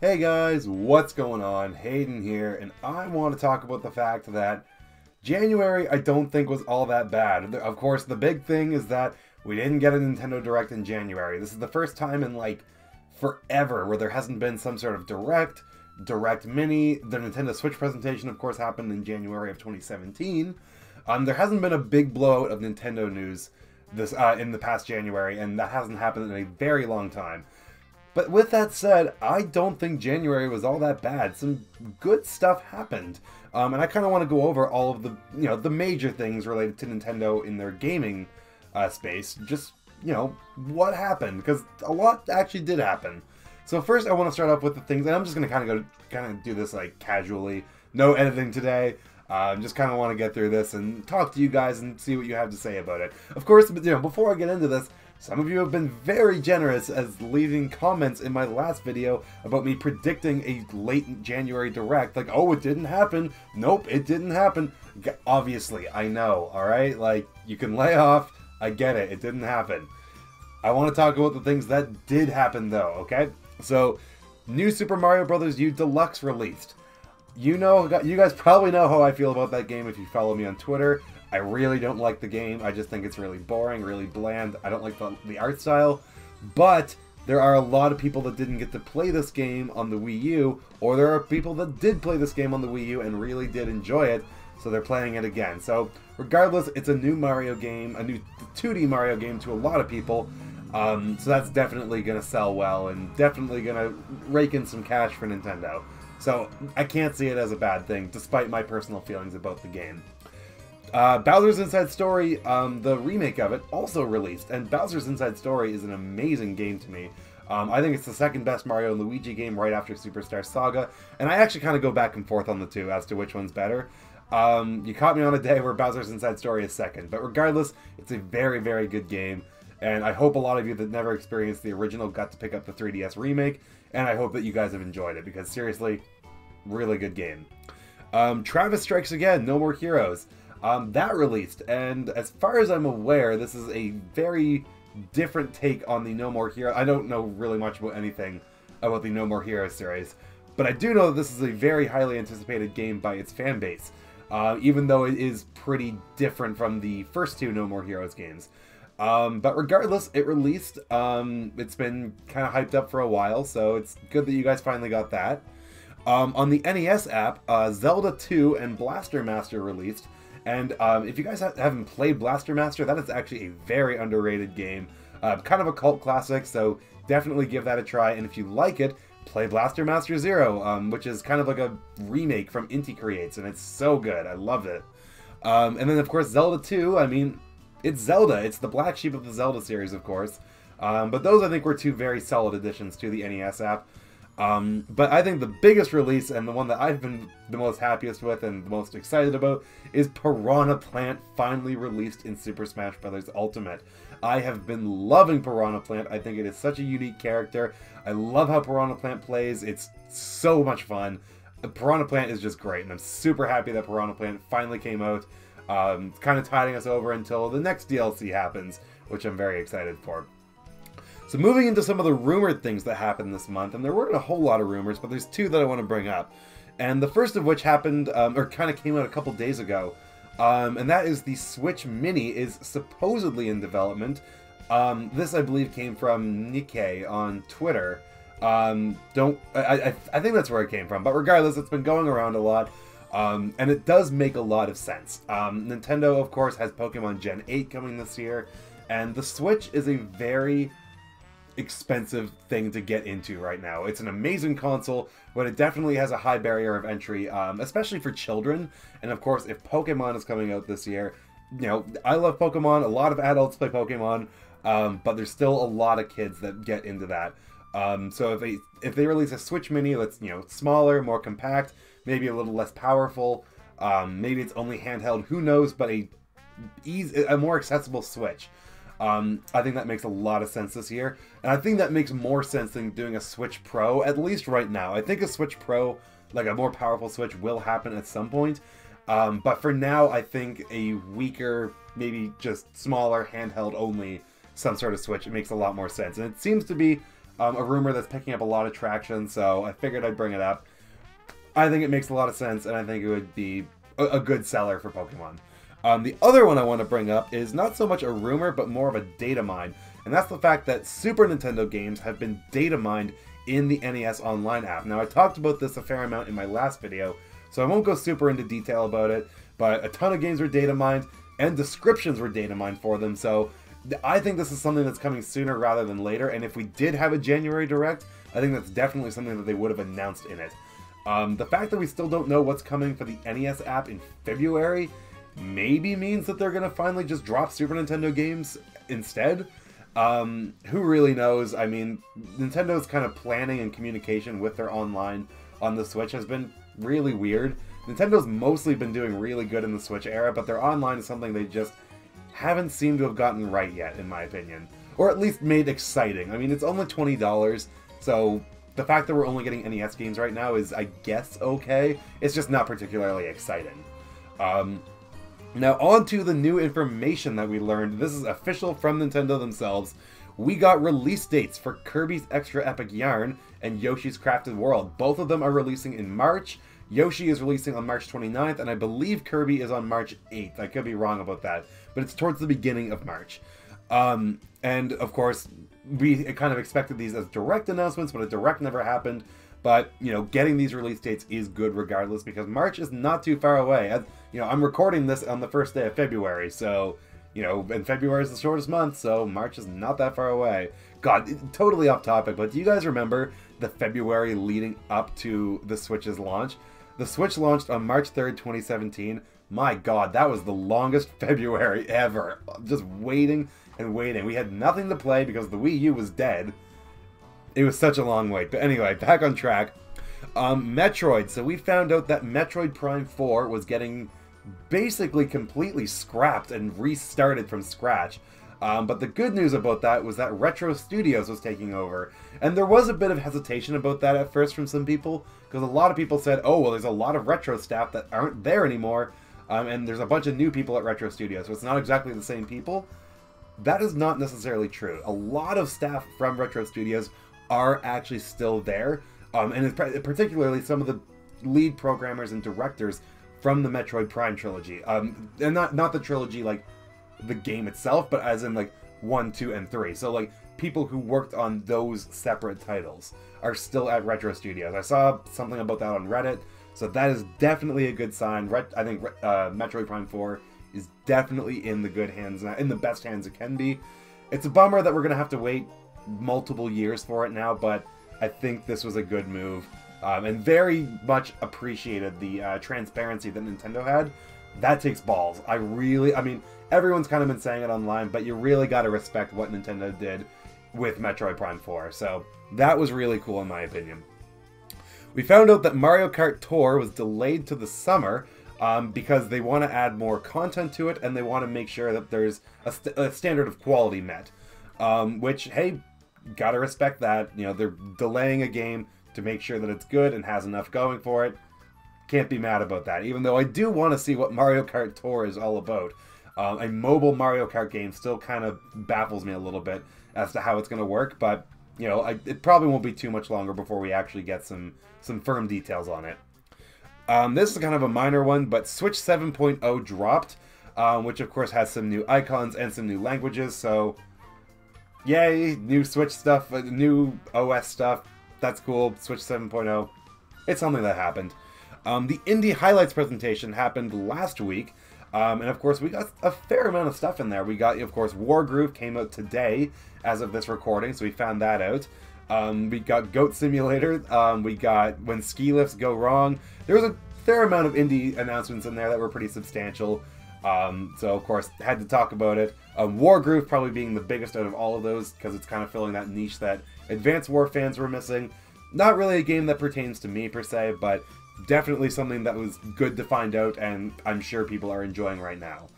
Hey guys, what's going on? Hayden here, and I want to talk about the fact that January I don't think was all that bad. Of course, the big thing is that we didn't get a Nintendo Direct in January. This is the first time in like forever where there hasn't been some sort of Direct Mini. The Nintendo Switch presentation, of course, happened in January of 2017. There hasn't been a big blowout of Nintendo news this in the past January, and that hasn't happened in a very long time. But with that said, I don't think January was all that bad. Some good stuff happened, and I kind of want to go over all of the the major things related to Nintendo in their gaming space. Just what happened, because a lot actually did happen. So first, I want to start off with the things, and I'm just going to kind of do this like casually, no editing today. Just kind of want to get through this and talk to you guys and see what you have to say about it. Of course, before I get into this, some of you have been very generous as leaving comments in my last video about me predicting a late January Direct. Like, oh, it didn't happen. Nope, it didn't happen. Obviously, I know, alright? Like, you can lay off. I get it. It didn't happen. I want to talk about the things that did happen, though, okay? So, new Super Mario Bros. U Deluxe released. You guys probably know how I feel about that game if you follow me on Twitter. I really don't like the game. I just think it's really boring, really bland. I don't like the art style. But there are a lot of people that didn't get to play this game on the Wii U, or there are people that did play this game on the Wii U and really did enjoy it, so they're playing it again. So regardless, it's a new Mario game, a new 2D Mario game to a lot of people. So that's definitely going to sell well and definitely going to rake in some cash for Nintendo. So I can't see it as a bad thing, despite my personal feelings about the game. Bowser's Inside Story, the remake of it, also released, and Bowser's Inside Story is an amazing game to me. I think it's the second best Mario and Luigi game right after Superstar Saga, and I actually kind of go back and forth on the two as to which one's better. You caught me on a day where Bowser's Inside Story is second, but regardless, it's a very, very good game, and I hope a lot of you that never experienced the original got to pick up the 3DS remake, and I hope that you guys have enjoyed it, because seriously, really good game. Travis Strikes Again, No More Heroes. That released, and as far as I'm aware, this is a very different take on the No More Heroes. I don't know really much about anything about the No More Heroes series, but I do know that this is a very highly anticipated game by its fan base, even though it is pretty different from the first two No More Heroes games. But regardless, it released. It's been kind of hyped up for a while, so it's good that you guys finally got that. On the NES app, Zelda 2 and Blaster Master released. And if you guys haven't played Blaster Master, that is actually a very underrated game. Kind of a cult classic, so definitely give that a try. And if you like it, play Blaster Master Zero, which is kind of like a remake from Inti Creates, and it's so good. I love it. And then, of course, Zelda 2, I mean, it's Zelda. It's the black sheep of the Zelda series, of course. But those, I think, were two very solid additions to the NES app. But I think the biggest release, and the one that I've been the most happiest with and the most excited about, is Piranha Plant finally released in Super Smash Bros. Ultimate. I have been loving Piranha Plant. I think it is such a unique character. I love how Piranha Plant plays. It's so much fun. Piranha Plant is just great, and I'm super happy that Piranha Plant finally came out. It's kind of tiding us over until the next DLC happens, which I'm very excited for. So moving into some of the rumored things that happened this month, and there weren't a whole lot of rumors, but there's two that I want to bring up. And the first of which happened, or kind of came out a couple days ago, and that is the Switch Mini is supposedly in development. This, I believe, came from Nikkei on Twitter. I think that's where it came from, but regardless, it's been going around a lot, and it does make a lot of sense. Nintendo, of course, has Pokemon Gen 8 coming this year, and the Switch is a very expensive thing to get into right now. It's an amazing console, but it definitely has a high barrier of entry, especially for children. And of course, if Pokemon is coming out this year, I love Pokemon, a lot of adults play Pokemon, but there's still a lot of kids that get into that. So if they release a Switch Mini that's smaller, more compact, maybe a little less powerful, maybe it's only handheld, who knows, but a more accessible Switch. I think that makes a lot of sense this year, and I think that makes more sense than doing a Switch Pro, at least right now. I think a Switch Pro, like a more powerful Switch, will happen at some point, but for now, I think a weaker, maybe just smaller, handheld only, some sort of Switch, it makes a lot more sense, and it seems to be a rumor that's picking up a lot of traction, so I figured I'd bring it up. I think it makes a lot of sense, and I think it would be a good seller for Pokemon. The other one I want to bring up is not so much a rumor, but more of a data mine, and that's the fact that Super Nintendo games have been data mined in the NES Online app. Now, I talked about this a fair amount in my last video, so I won't go super into detail about it, but a ton of games were data mined, and descriptions were data mined for them, so I think this is something that's coming sooner rather than later, and if we did have a January Direct, I think that's definitely something that they would have announced in it. The fact that we still don't know what's coming for the NES app in February maybe means that they're going to finally just drop Super Nintendo games instead. Who really knows? I mean, Nintendo's kind of planning and communication with their online on the Switch has been really weird. Nintendo's mostly been doing really good in the Switch era, but their online is something they just haven't seemed to have gotten right yet, in my opinion. Or at least made exciting. I mean, it's only $20, so the fact that we're only getting NES games right now is, I guess, okay. It's just not particularly exciting. Now, on to the new information that we learned. This is official from Nintendo themselves. We got release dates for Kirby's Extra Epic Yarn and Yoshi's Crafted World. Both of them are releasing in March. Yoshi is releasing on March 29th, and I believe Kirby is on March 8th. I could be wrong about that, but it's towards the beginning of March. And, of course, we kind of expected these as direct announcements, but a direct never happened. But, you know, getting these release dates is good regardless, because March is not too far away. You know, I'm recording this on the first day of February, so, you know, and February is the shortest month, so March is not that far away. God, totally off topic, but do you guys remember the February leading up to the Switch's launch? The Switch launched on March 3rd, 2017. My God, that was the longest February ever. Just waiting and waiting. We had nothing to play because the Wii U was dead. It was such a long wait. But anyway, back on track. Metroid. So we found out that Metroid Prime 4 was getting basically completely scrapped and restarted from scratch. But the good news about that was that Retro Studios was taking over. And there was a bit of hesitation about that at first from some people, because a lot of people said, oh, well, there's a lot of Retro staff that aren't there anymore, and there's a bunch of new people at Retro Studios, so it's not exactly the same people. That is not necessarily true. A lot of staff from Retro Studios are actually still there, and particularly some of the lead programmers and directors from the Metroid Prime trilogy. And not the trilogy like the game itself, but as in like 1, 2, and 3. So like people who worked on those separate titles are still at Retro Studios. I saw something about that on Reddit, so that is definitely a good sign. I think Metroid Prime 4 is definitely in the good hands, in the best hands it can be. It's a bummer that we're going to have to wait multiple years for it now, but I think this was a good move, and very much appreciated the transparency that Nintendo had. That takes balls. I mean, everyone's kind of been saying it online, but you really got to respect what Nintendo did with Metroid Prime 4, so that was really cool in my opinion. We found out that Mario Kart Tour was delayed to the summer because they want to add more content to it, and they want to make sure that there's a standard of quality met. Which, hey, gotta respect that. You know, they're delaying a game to make sure that it's good and has enough going for it. Can't be mad about that, even though I do want to see what Mario Kart Tour is all about. A mobile Mario Kart game still kind of baffles me a little bit as to how it's going to work, but, you know, it probably won't be too much longer before we actually get some firm details on it. This is kind of a minor one, but Switch 7.0 dropped, which of course has some new icons and some new languages, so yay, new Switch stuff, new OS stuff, that's cool. Switch 7.0, it's something that happened. The Indie Highlights presentation happened last week, and of course we got a fair amount of stuff in there. We got, of course, Wargroove came out today as of this recording, so we found that out. We got Goat Simulator, we got When Ski Lifts Go Wrong. There was a fair amount of indie announcements in there that were pretty substantial, so of course had to talk about it. Wargroove probably being the biggest out of all of those, because it's kind of filling that niche that Advance War fans were missing. Not really a game that pertains to me per se, but definitely something that was good to find out, and I'm sure people are enjoying right now.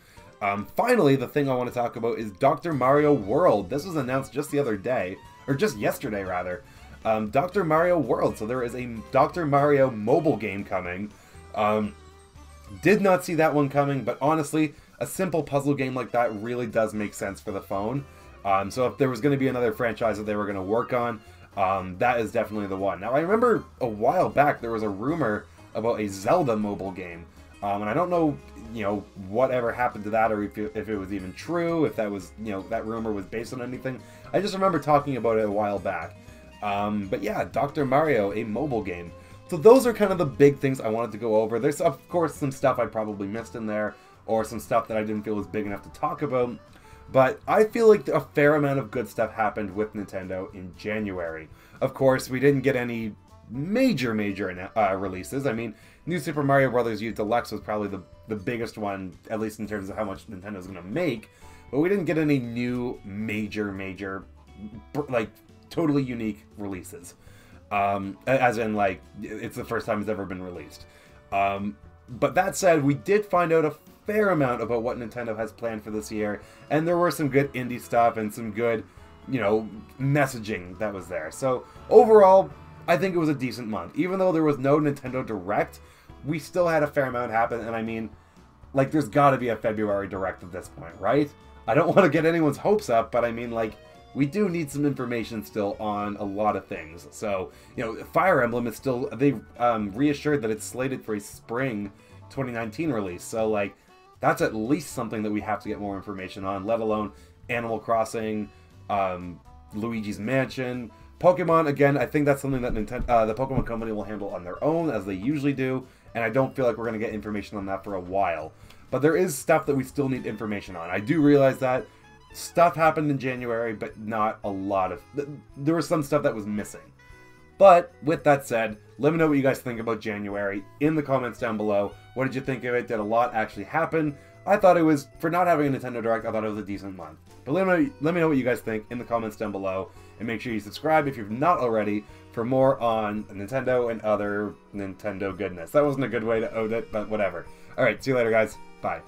Finally, the thing I want to talk about is Dr. Mario World. This was announced just the other day, or just yesterday rather. Dr. Mario World. So there is a Dr. Mario mobile game coming. Did not see that one coming, but honestly, a simple puzzle game like that really does make sense for the phone. So if there was going to be another franchise that they were going to work on, That is definitely the one. Now, I remember a while back there was a rumor about a Zelda mobile game. And I don't know, whatever happened to that, or if it was even true, if that was, that rumor was based on anything. I just remember talking about it a while back. But yeah, Dr. Mario, a mobile game. So those are kind of the big things I wanted to go over. There's, of course, some stuff I probably missed in there, or some stuff that I didn't feel was big enough to talk about. But I feel like a fair amount of good stuff happened with Nintendo in January. Of course, we didn't get any major releases. I mean, New Super Mario Bros. U Deluxe was probably the biggest one, at least in terms of how much Nintendo's going to make. But we didn't get any new major, like, totally unique releases. As in, like, it's the first time it's ever been released. But that said, we did find out a fair amount about what Nintendo has planned for this year, and there were some good indie stuff and some good, messaging that was there. So overall, I think it was a decent month. Even though there was no Nintendo Direct, we still had a fair amount happen, and I mean, like, there's got to be a February Direct at this point, right? I don't want to get anyone's hopes up, but I mean, like, we do need some information still on a lot of things. So, Fire Emblem is still, they reassured that it's slated for a spring 2019 release. So, like, that's at least something that we have to get more information on, let alone Animal Crossing, Luigi's Mansion, Pokemon. Again, I think that's something that the Pokemon Company will handle on their own, as they usually do, and I don't feel like we're going to get information on that for a while. But there is stuff that we still need information on. I do realize that stuff happened in January, but not a lot of... There was some stuff that was missing. But, with that said, let me know what you guys think about January in the comments down below. What did you think of it? Did a lot actually happen? I thought it was, for not having a Nintendo Direct, I thought it was a decent month. But let me know what you guys think in the comments down below. And make sure you subscribe if you've not already for more on Nintendo and other Nintendo goodness. That wasn't a good way to own it, but whatever. Alright, see you later, guys. Bye.